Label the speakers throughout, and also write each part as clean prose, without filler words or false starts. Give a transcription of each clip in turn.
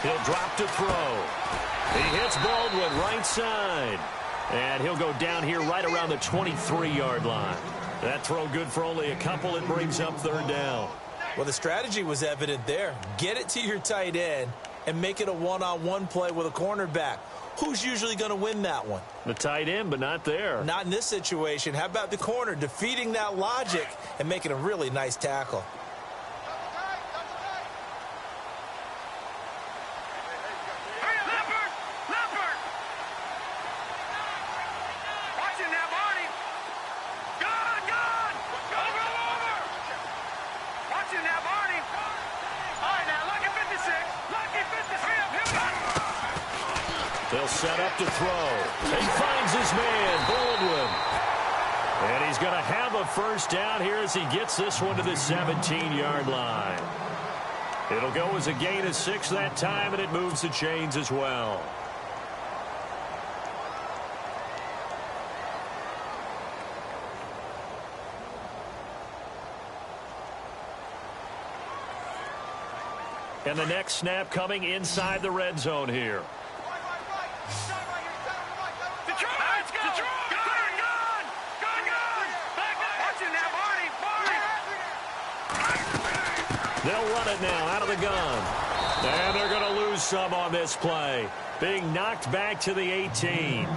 Speaker 1: He'll drop to throw. He hits Baldwin right side. And he'll go down here right around the 23-yard line. That throw good for only a couple. It brings up third down.
Speaker 2: Well, the strategy was evident there. Get it to your tight end and make it a one-on-one play with a cornerback. Who's usually going to win that one?
Speaker 1: The tight end, but not there.
Speaker 2: Not in this situation. How about the corner defeating that logic and making a really nice tackle?
Speaker 1: They'll set up to throw. He finds his man, Baldwin. And he's going to have a first down here as he gets this one to the 17-yard line. It'll go as a gain of 6 that time, and it moves the chains as well. And the next snap coming inside the red zone here. They'll run it now out of the gun. And they're going to lose some on this play. Being knocked back to the 18.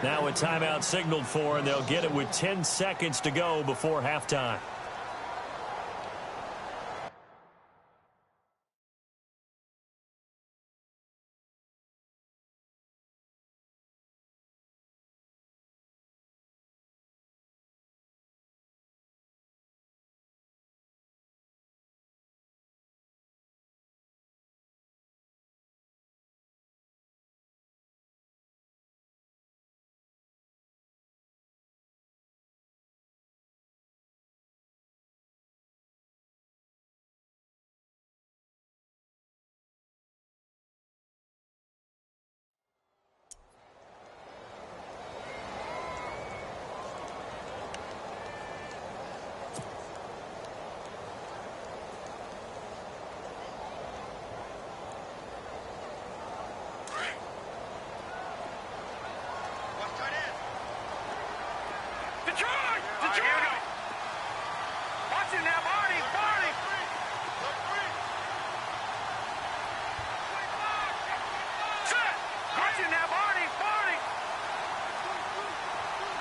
Speaker 1: Now a timeout signaled for, and they'll get it with 10 seconds to go before halftime.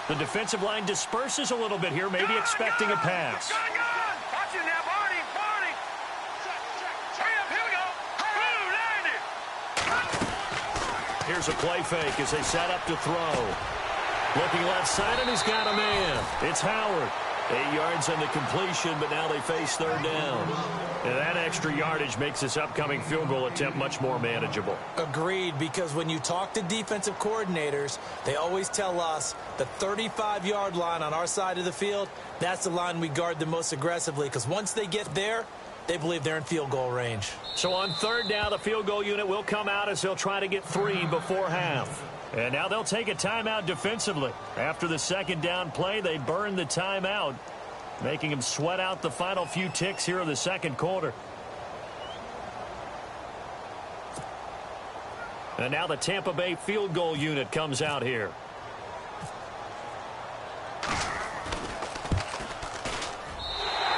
Speaker 1: The defensive line disperses a little bit here, maybe expecting a pass. Here's a play fake as they set up to throw. Looking left side, and he's got a man. It's Howard. 8 yards on the completion, but now they face third down. And that extra yardage makes this upcoming field goal attempt much more manageable.
Speaker 2: Agreed, because when you talk to defensive coordinators, they always tell us the 35-yard line on our side of the field, that's the line we guard the most aggressively, because once they get there, they believe they're in field goal range.
Speaker 1: So on third down, the field goal unit will come out as they'll try to get 3 before half. And now they'll take a timeout defensively. After the second down play, they burn the timeout, making them sweat out the final few ticks here of the second quarter. And now the Tampa Bay field goal unit comes out here.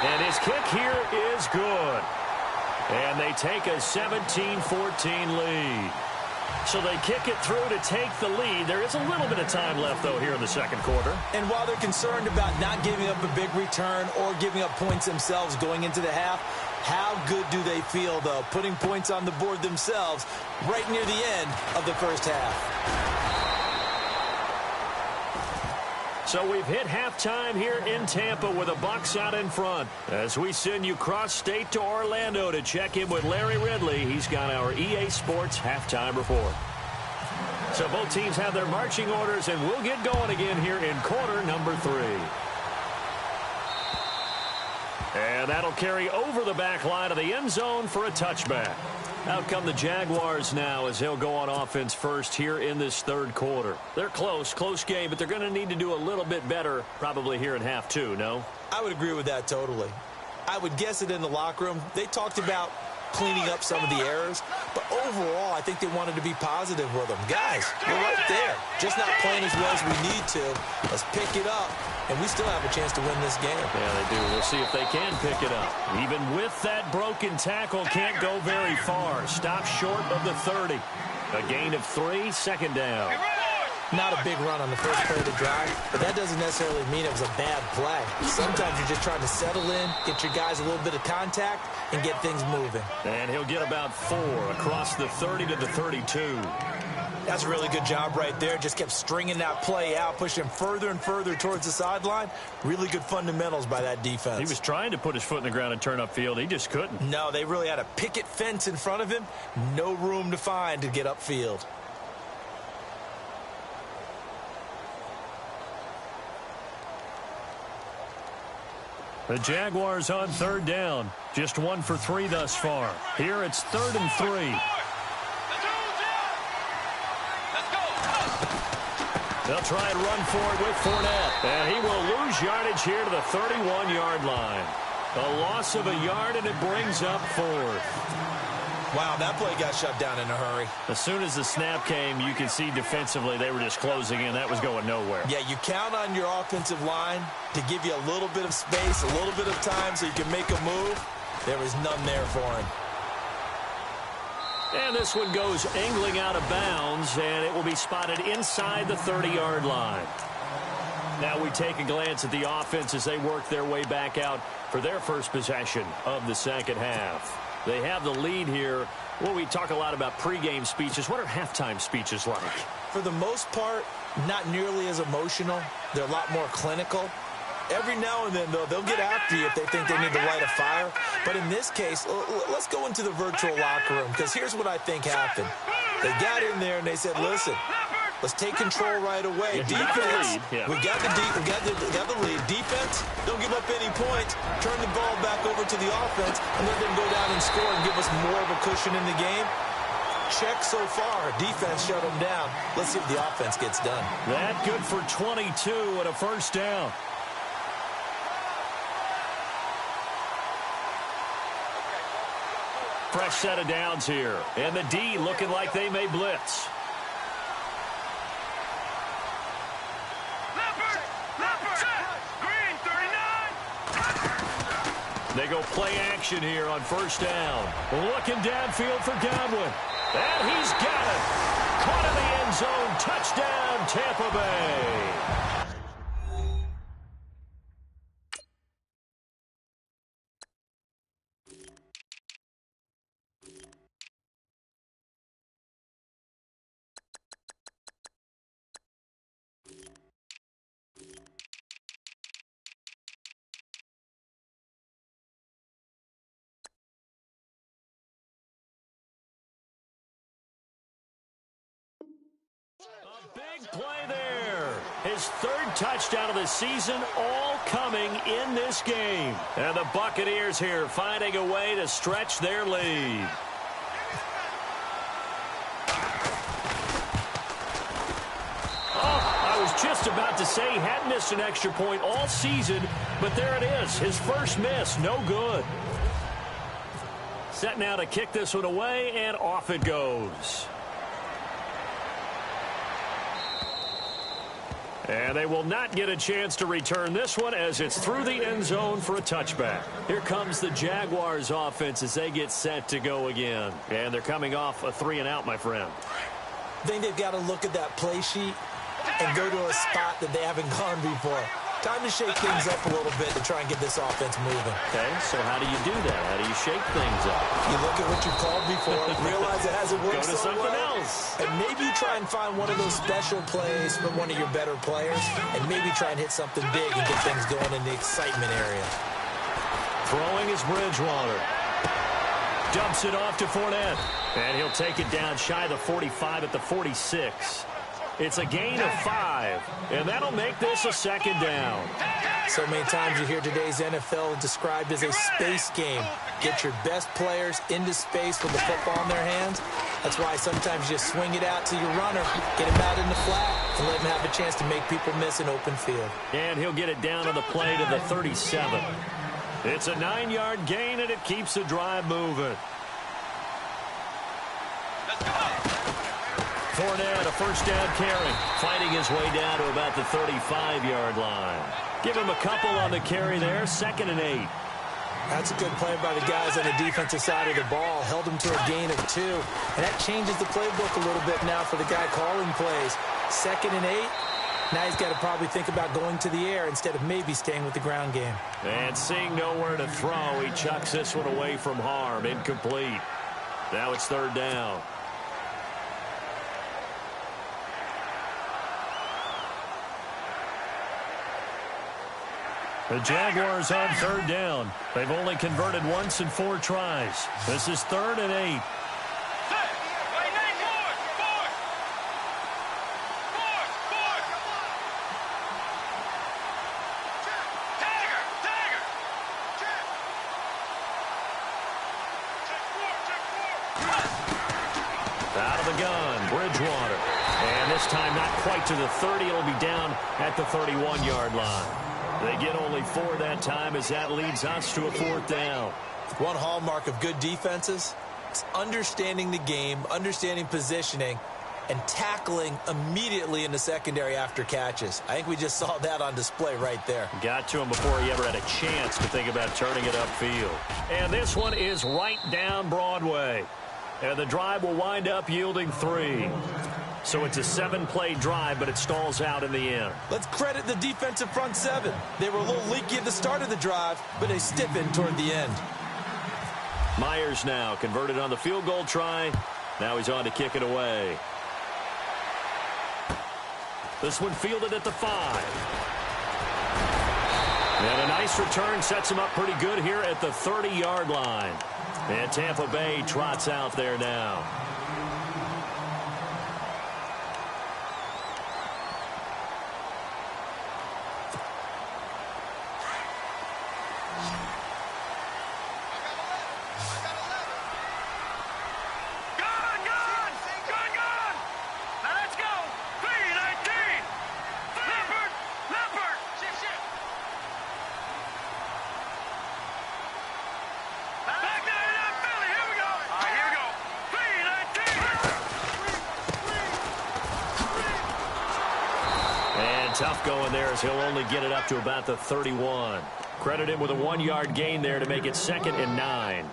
Speaker 1: And his kick here is good. And they take a 17-14 lead. So they kick it through to take the lead. There is a little bit of time left, though, here in the second quarter.
Speaker 2: And while they're concerned about not giving up a big return or giving up points themselves going into the half, how good do they feel, though, putting points on the board themselves right near the end of the first half?
Speaker 1: So we've hit halftime here in Tampa with the Bucs out in front. As we send you cross-state to Orlando to check in with Larry Ridley. He's got our EA Sports halftime report. So both teams have their marching orders, and we'll get going again here in quarter number 3. And that'll carry over the back line of the end zone for a touchback. Out come the Jaguars now as they'll go on offense first here in this third quarter. They're close game, but they're going to need to do a little bit better probably here in half 2, no?
Speaker 2: I would agree with that totally. I would guess it in the locker room. They talked about cleaning up some of the errors. But overall, I think they wanted to be positive with them. Guys, we're right there. Just not playing as well as we need to. Let's pick it up, and we still have a chance to win this game.
Speaker 1: Yeah, they do. We'll see if they can pick it up. Even with that broken tackle, can't go very far. Stop short of the 30. A gain of 3, second down.
Speaker 2: Not a big run on the first play of the drive, but that doesn't necessarily mean it was a bad play. Sometimes you're just trying to settle in, get your guys a little bit of contact, and get things moving.
Speaker 1: And he'll get about 4 across the 30 to the 32.
Speaker 2: That's a really good job right there. Just kept stringing that play out, pushing further and further towards the sideline. Really good fundamentals by that defense.
Speaker 1: He was trying to put his foot in the ground and turn upfield. He just couldn't.
Speaker 2: No, they really had a picket fence in front of him. No room to find to get upfield.
Speaker 1: The Jaguars on third down. Just 1 for 3 thus far. Here it's 3rd and 3. They'll try and run for it with Fournette. And he will lose yardage here to the 31-yard line. A loss of a yard, and it brings up 4th.
Speaker 2: Wow, that play got shut down in a hurry.
Speaker 1: As soon as the snap came, you can see defensively they were just closing in. That was going nowhere.
Speaker 2: Yeah, you count on your offensive line to give you a little bit of space, a little bit of time so you can make a move. There was none there for him.
Speaker 1: And this one goes angling out of bounds, and it will be spotted inside the 30-yard line. Now we take a glance at the offense as they work their way back out for their first possession of the second half. They have the lead here. Well, we talk a lot about pregame speeches. What are halftime speeches like?
Speaker 2: For the most part, not nearly as emotional. They're a lot more clinical. Every now and then, though, they'll get after you if they think they need to light a fire. But in this case, let's go into the virtual locker room, because here's what I think happened. They got in there and they said, listen, let's take control right away. Defense, we got the lead. Defense, don't give up any points. Turn the ball back over to the offense and let them go down and score and give us more of a cushion in the game. Check so far. Defense shut them down. Let's see if the offense gets done.
Speaker 1: That good for 22 and a first down. Fresh set of downs here. And the D looking like they may blitz. They go play action here on first down. Looking downfield for Godwin. And he's got it. Caught in the end zone. Touchdown, Tampa Bay. Big play there. His 3rd touchdown of the season, all coming in this game. And the Buccaneers here finding a way to stretch their lead. Oh, I was just about to say he hadn't missed an extra point all season, but there it is. His first miss, no good. Set now to kick this one away, and off it goes. And they will not get a chance to return this one as it's through the end zone for a touchback. Here comes the Jaguars offense as they get set to go again. And they're coming off a 3-and-out, my friend.
Speaker 2: I think they've got to look at that play sheet and go to a spot that they haven't gone before. Time to shake things up a little bit to try and get this offense moving.
Speaker 1: Okay, so how do you do that? How do you shake things up?
Speaker 2: You look at what you called before, realize it hasn't worked
Speaker 1: Go to something else.
Speaker 2: And maybe you try and find one of those special plays from one of your better players, and maybe try and hit something big and get things going in the excitement area.
Speaker 1: Throwing is Bridgewater. Dumps it off to Fournette. And he'll take it down shy of the 45 at the 46. It's a gain of 5, and that'll make this a second down.
Speaker 2: So many times you hear today's NFL described as a space game. Get your best players into space with the football in their hands. That's why sometimes you swing it out to your runner, get him out in the flat, and let him have a chance to make people miss an open field.
Speaker 1: And he'll get it down on the play to the 37. It's a 9-yard gain, and it keeps the drive moving. Fournette, a first down carry, fighting his way down to about the 35-yard line. Give him a couple on the carry there, 2nd and 8.
Speaker 2: That's a good play by the guys on the defensive side of the ball. Held him to a gain of 2. And that changes the playbook a little bit now for the guy calling plays. 2nd and 8. Now he's got to probably think about going to the air instead of maybe staying with the ground game.
Speaker 1: And seeing nowhere to throw, he chucks this one away from harm. Incomplete. Now it's 3rd down. The Jaguars on 3rd down. They've only converted once in 4 tries. This is 3rd and 8. Out of the gun, Bridgewater. And this time not quite to the 30. It'll be down at the 31-yard line. They get only 4 that time as that leads us to a 4th down.
Speaker 2: One hallmark of good defenses is understanding the game, understanding positioning, and tackling immediately in the secondary after catches. I think we just saw that on display right there.
Speaker 1: Got to him before he ever had a chance to think about turning it upfield. And this one is right down Broadway. And the drive will wind up yielding 3. So it's a 7-play drive, but it stalls out in the end.
Speaker 2: Let's credit the defensive front 7. They were a little leaky at the start of the drive, but they stiffened toward the end.
Speaker 1: Myers now converted on the field goal try. Now he's on to kick it away. This one fielded at the 5. And a nice return sets him up pretty good here at the 30-yard line. And Tampa Bay trots out there now. Tough going there as he'll only get it up to about the 31. Credit him with a 1-yard gain there to make it 2nd and 9.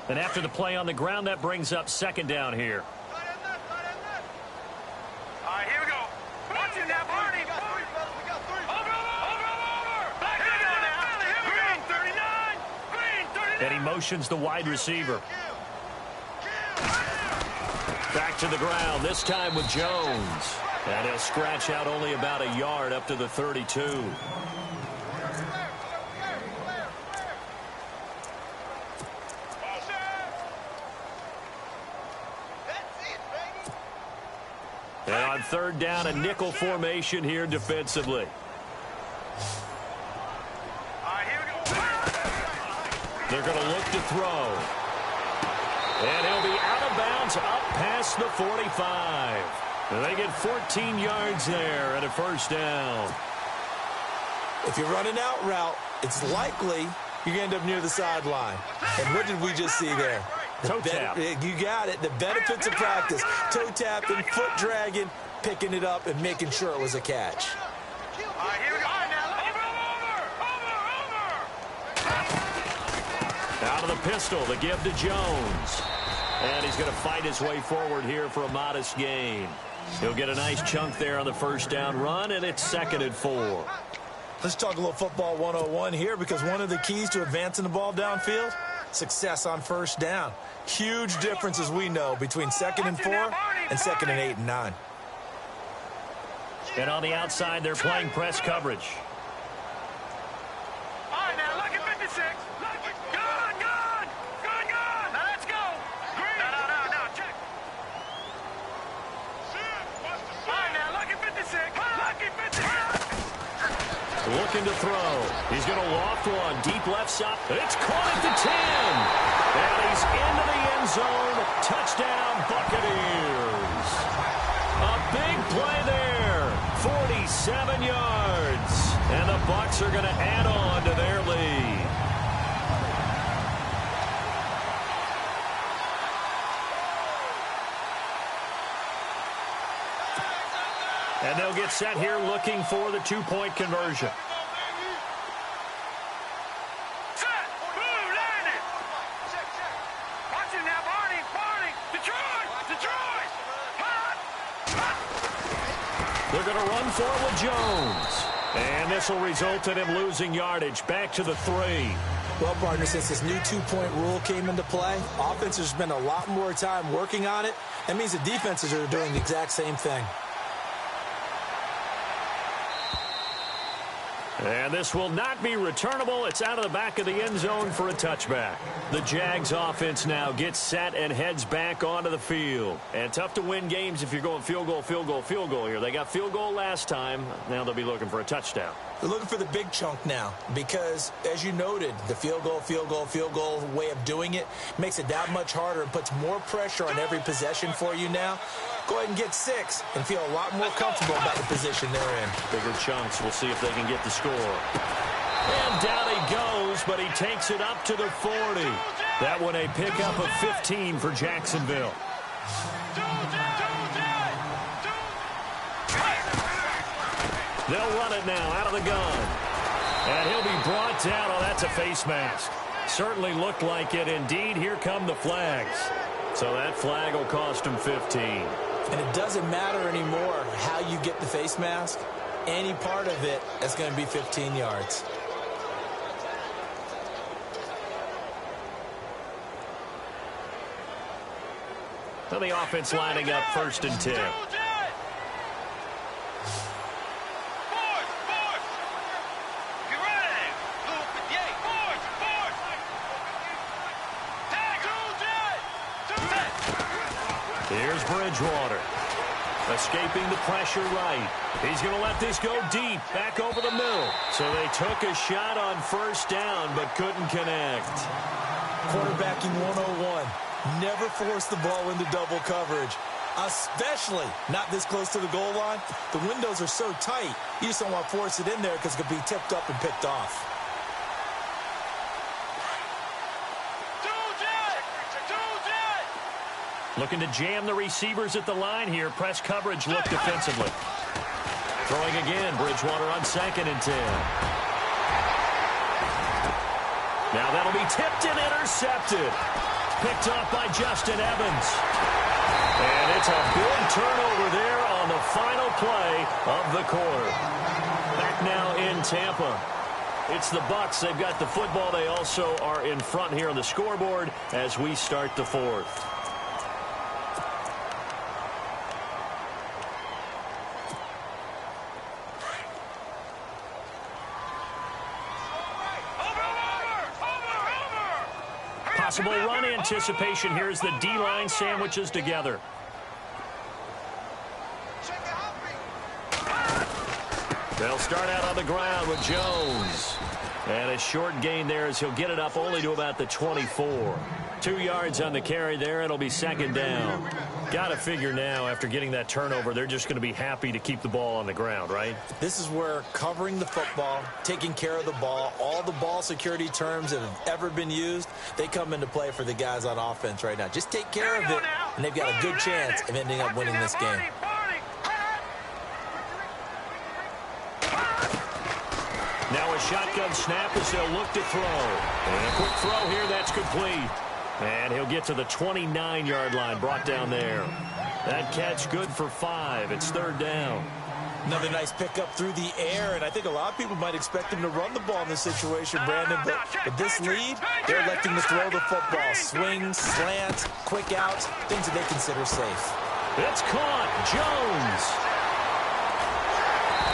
Speaker 1: And after the play on the ground, that brings up 2nd down here.
Speaker 3: All right, here we go. Watch it now, Barney.
Speaker 1: And he motions the wide receiver. Back to the ground, this time with Jones. And he'll scratch out only about a yard up to the 32. And on 3rd down, a nickel formation here defensively. They're going to look to throw. And he'll be out of bounds up past the 45. And they get 14 yards there and a 1st down.
Speaker 2: If you're running out route, it's likely you're going to end up near the sideline. And what did we just see there?
Speaker 1: Toe tap.
Speaker 2: You got it. The benefits of practice. Toe tapping, foot dragging, picking it up, and making sure it was a catch.
Speaker 3: All right, here we go.
Speaker 1: Out of the pistol, the give to Jones. And he's going to fight his way forward here for a modest gain. He'll get a nice chunk there on the 1st down run, and it's 2nd and 4.
Speaker 2: Let's talk a little football 101 here, because one of the keys to advancing the ball downfield, success on 1st down. Huge difference, as we know, between 2nd and 4 and 2nd and 8 and 9.
Speaker 1: And on the outside, they're playing press coverage.
Speaker 3: All right, now look at 56.
Speaker 1: Looking to throw. He's going to loft one. Deep left side. It's caught at the 10. And he's into the end zone. Touchdown, Buccaneers. A big play there. 47 yards. And the Bucs are going to add on to their lead. And they'll get set here looking for the two-point conversion.
Speaker 3: Set. Boom. Landed. Watch it now, Barney. Barney. Detroit. Detroit. Hot. Hot.
Speaker 1: They're going to run for it with Jones. And this will result in him losing yardage. Back to the 3.
Speaker 2: Well, partner, since this new two-point rule came into play, offenses spend a lot more time working on it. That means the defenses are doing the exact same thing.
Speaker 1: And this will not be returnable. It's out of the back of the end zone for a touchback. The Jags offense now gets set and heads back onto the field. And tough to win games if you're going field goal, field goal, field goal here. They got field goal last time. Now they'll be looking for a touchdown.
Speaker 2: They're looking for the big chunk now because, as you noted, the field goal way of doing it makes it that much harder and puts more pressure on every possession for you now. Go ahead and get 6 and feel a lot more comfortable about the position they're in.
Speaker 1: Bigger chunks. We'll see if they can get the score. And down he goes, but he takes it up to the 40. That one a pickup of 15 for Jacksonville. They'll run it now out of the gun. And he'll be brought down. Oh, that's a face mask. Certainly looked like it. Indeed, here come the flags. So that flag will cost him 15.
Speaker 2: And it doesn't matter anymore how you get the face mask. Any part of it is going to be 15 yards.
Speaker 1: So the offense lining up 1st and 10. Here's Bridgewater. Escaping the pressure right. He's going to let this go deep, back over the middle. So they took a shot on 1st down, but couldn't connect.
Speaker 2: Quarterbacking 101. Never force the ball into double coverage, especially not this close to the goal line. The windows are so tight, you just don't want to force it in there because it could be tipped up and picked off.
Speaker 1: Looking to jam the receivers at the line here. Press coverage look defensively. Throwing again. Bridgewater on 2nd and 10. Now that'll be tipped and intercepted. Picked off by Justin Evans. And it's a big turnover there on the final play of the quarter. Back now in Tampa. It's the Bucs. They've got the football. They also are in front here on the scoreboard as we start the 4th. Possible run anticipation. Here's the D-line sandwiches together. They'll start out on the ground with Jones. And a short gain there as he'll get it up only to about the 24. 2 yards on the carry there. It'll be 2nd down. Got to figure now after getting that turnover, they're just going to be happy to keep the ball on the ground, right?
Speaker 2: This is where covering the football, taking care of the ball, all the ball security terms that have ever been used, they come into play for the guys on offense right now. Just take care of it, and they've got a good chance of ending up winning this game.
Speaker 1: Now a shotgun snap as they'll look to throw. And a quick throw here, that's complete. And he'll get to the 29-yard line, brought down there. That catch good for 5. It's 3rd down.
Speaker 2: Another nice pickup through the air, and I think a lot of people might expect him to run the ball in this situation, Brandon. But with this lead, they're electing to throw the football. Swings, slants, quick outs, things that they consider safe.
Speaker 1: It's caught. Jones.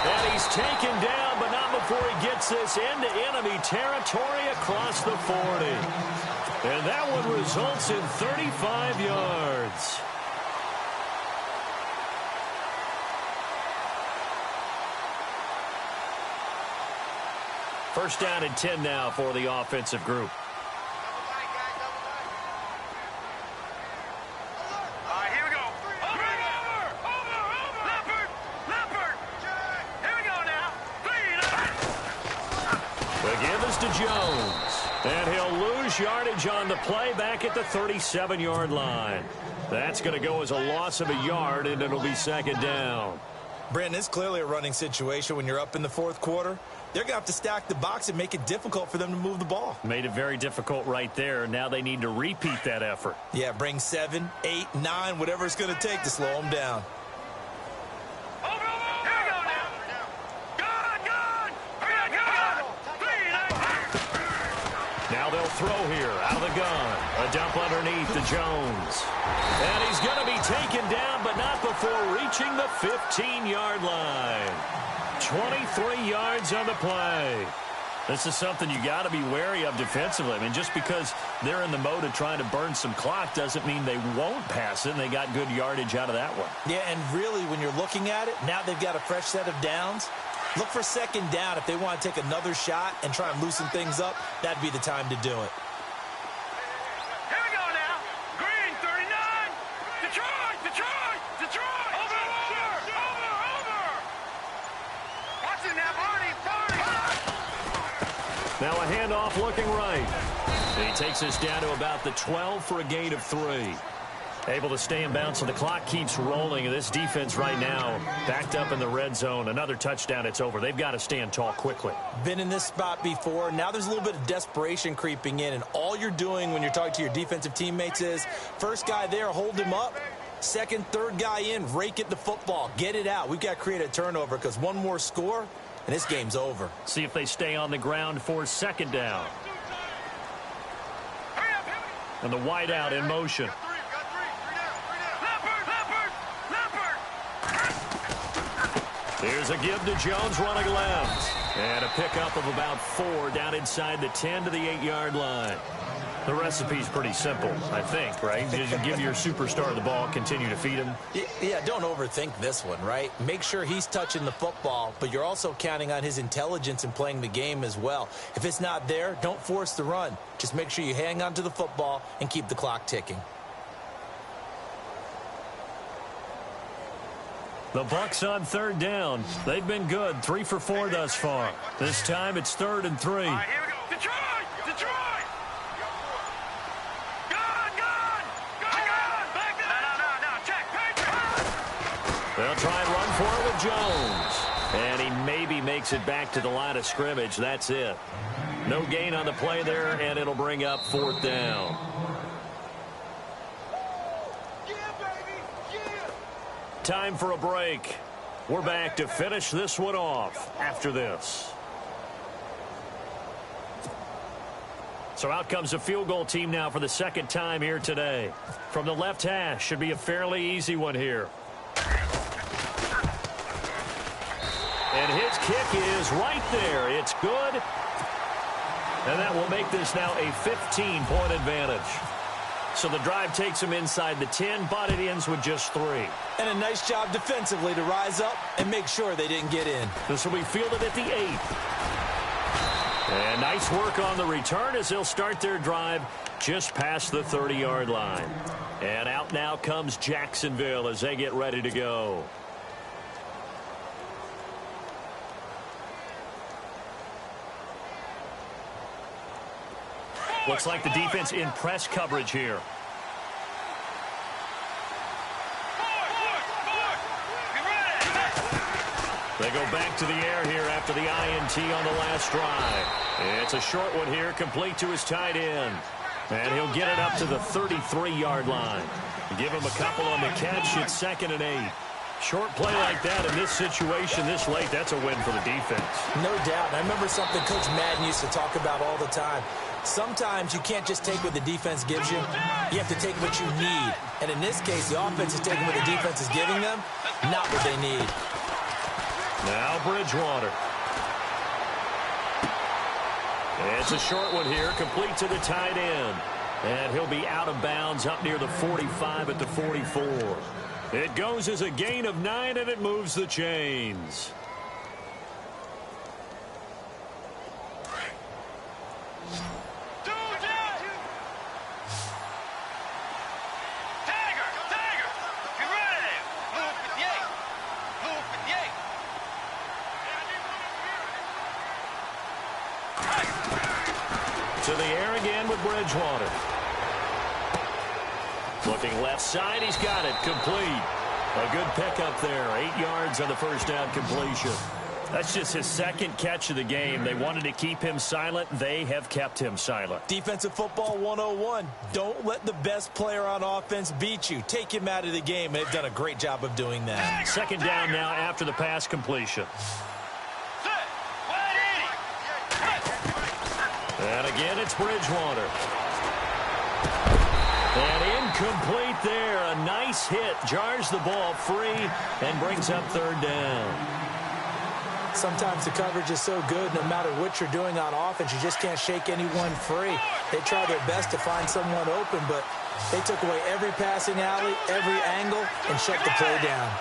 Speaker 1: And he's taken down, but not before he gets this into enemy territory across the 40. And that one results in 35 yards. First down and 10 now for the offensive group.
Speaker 3: Here we go. Leopard. Here we go now.
Speaker 1: goes to Jones. And he'll lose yardage on the play back at the 37-yard line. That's going to go as a loss of a yard, and it'll be second down.
Speaker 2: Brandon, it's clearly a running situation when you're up in the fourth quarter. They're going to have to stack the box and make it difficult for them to move the ball.
Speaker 1: Made it very difficult right there. Now they need to repeat that effort.
Speaker 2: Yeah, bring 7, 8, 9, whatever it's going to take to slow them down.
Speaker 1: Now they'll throw here out of the gun. A dump underneath to Jones. And he's going to be taken down, but not before reaching the 15-yard line. 23 yards on the play. This is something you got to be wary of defensively. I mean, just because they're in the mode of trying to burn some clock doesn't mean they won't pass it, and they got good yardage out of that one.
Speaker 2: Yeah, and really, when you're looking at it, now they've got a fresh set of downs. Look for second down. If they want to take another shot and try and loosen things up, that'd be the time to do it.
Speaker 3: Here we go now. Green, 39. Detroit, Detroit, Detroit. Over. Watch it now, Barney.
Speaker 1: Now a handoff looking right. He takes us down to about the 12 for a gain of 3. Able to stay in bounds, so the clock keeps rolling. And this defense right now backed up in the red zone. Another touchdown, it's over. They've got to stand tall quickly.
Speaker 2: Been in this spot before. Now there's a little bit of desperation creeping in. And all you're doing when you're talking to your defensive teammates is, first guy there, hold him up. Second, third guy in, rake at the football. Get it out. We've got to create a turnover because one more score, and this game's over.
Speaker 1: See if they stay on the ground for second down. And the wideout in motion. Here's a give to Jones running left. And a pickup of about 4 down inside the 10 to the 8-yard line. The recipe's pretty simple, I think, right? Just give your superstar the ball, continue to feed him.
Speaker 2: Yeah, don't overthink this one, right? Make sure he's touching the football, but you're also counting on his intelligence in playing the game as well. If it's not there, don't force the run. Just make sure you hang on to the football and keep the clock ticking.
Speaker 1: The Bucs on third down. They've been good, 3 for 4 thus far. This time it's 3rd and 3.
Speaker 3: All right, here we go. Detroit! Detroit! Gun! Back there! No. Check.
Speaker 1: They'll try and run for it with Jones. And he maybe makes it back to the line of scrimmage. That's it. No gain on the play there, and it'll bring up 4th down. Time for a break. We're back to finish this one off after this. So out comes the field goal team now for the second time here today. From the left hash, should be a fairly easy one here. And his kick is right there. It's good. And that will make this now a 15-point advantage. So the drive takes him inside the 10, but it ends with just 3.
Speaker 2: And a nice job defensively to rise up and make sure they didn't get in.
Speaker 1: This will be fielded at the 8th. And nice work on the return as they'll start their drive just past the 30-yard line. And out now comes Jacksonville as they get ready to go. Looks like the defense in press coverage here. They go back to the air here after the INT on the last drive. It's a short one here, complete to his tight end. And he'll get it up to the 33-yard line. Give him a couple on the catch. It's 2nd and 8. Short play like that in this situation this late, that's a win for the defense.
Speaker 2: No doubt. And I remember something Coach Madden used to talk about all the time. Sometimes you can't just take what the defense gives you. You have to take what you need. And in this case, the offense is taking what the defense is giving them, not what they need.
Speaker 1: Now Bridgewater. It's a short one here, complete to the tight end. And he'll be out of bounds up near the 45 at the 44. It goes as a gain of 9, and it moves the chains. To the air again with Bridgewater. Looking left side, he's got it. Complete. A good pickup there. 8 yards on the first down completion. That's just his second catch of the game. They wanted to keep him silent. They have kept him silent.
Speaker 2: Defensive football 101. Don't let the best player on offense beat you. Take him out of the game. They've done a great job of doing that.
Speaker 1: Second down now after the pass completion. And again, it's Bridgewater. And incomplete there. A nice hit. Jars the ball free and brings up third down.
Speaker 2: Sometimes the coverage is so good, no matter what you're doing on offense, you just can't shake anyone free. They try their best to find someone open, but they took away every passing alley, every angle, and shut the play down.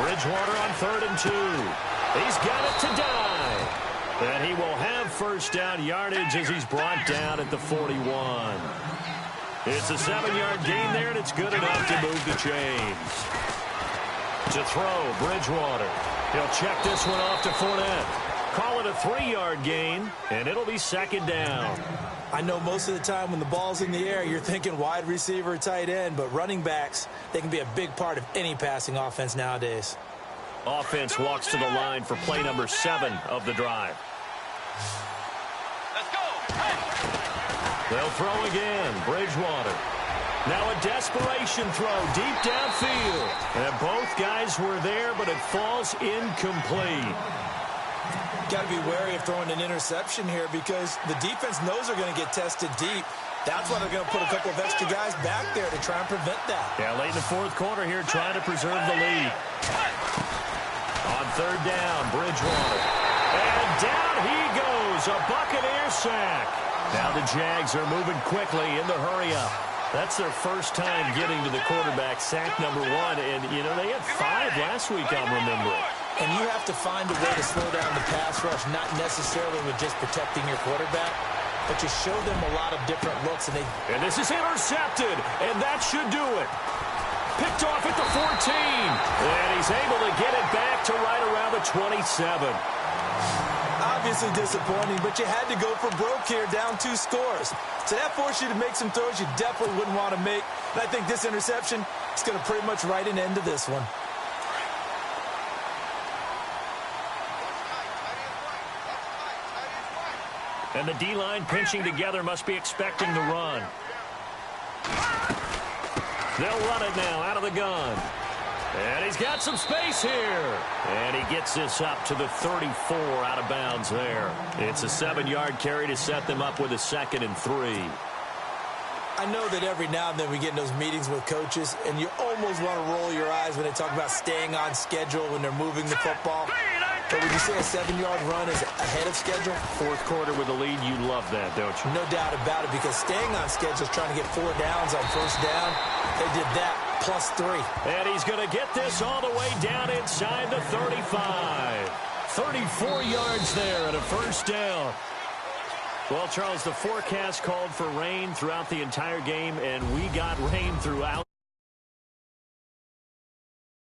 Speaker 1: Bridgewater on 3rd and 2. He's got it to dive. And he will have first down yardage as he's brought down at the 41. It's a 7-yard gain there, and it's good enough to move the chains. To throw, Bridgewater. He'll check this one off to Fournette. Call it a 3-yard gain, and it'll be second down.
Speaker 2: I know most of the time when the ball's in the air, you're thinking wide receiver, tight end, but running backs, they can be a big part of any passing offense nowadays.
Speaker 1: Offense walks to the line for play number 7 of the drive.
Speaker 3: Let's go. Hey.
Speaker 1: They'll throw again. Bridgewater. Now a desperation throw deep downfield. And both guys were there, but it falls incomplete.
Speaker 2: Got to be wary of throwing an interception here because the defense knows they're going to get tested deep. That's why they're going to put a couple of extra guys back there to try and prevent that.
Speaker 1: Yeah, late in the 4th quarter here, trying to preserve the lead. On 3rd down, Bridgewater. And down he goes, a Buccaneer sack. Now the Jags are moving quickly in the hurry-up. That's their first time getting to the quarterback, sack number 1. And, you know, they had 5 last week, I'm remembering.
Speaker 2: And you have to find a way to slow down the pass rush, not necessarily with just protecting your quarterback, but you show them a lot of different looks. And
Speaker 1: this is intercepted, and that should do it. Picked off at the 14. And he's able to get it back to right around the 27.
Speaker 2: Obviously disappointing, but you had to go for broke here, down 2 scores. So that forced you to make some throws you definitely wouldn't want to make. And I think this interception is going to pretty much write an end to this one.
Speaker 1: And the D-line pinching together must be expecting the run. They'll run it now out of the gun. And he's got some space here. And he gets this up to the 34 out of bounds there. It's a 7-yard carry to set them up with a 2nd and 3.
Speaker 2: I know that every now and then we get in those meetings with coaches, and you almost want to roll your eyes when they talk about staying on schedule when they're moving the football. But would you say a 7-yard run is ahead of schedule?
Speaker 1: 4th quarter with the lead, you love that, don't you?
Speaker 2: No doubt about it, because staying on schedule is trying to get 4 downs on first down. They did that, plus 3.
Speaker 1: And he's going to get this all the way down inside the 35. 34 yards there and a first down. Well, Charles, the forecast called for rain throughout the entire game, and we got rain throughout.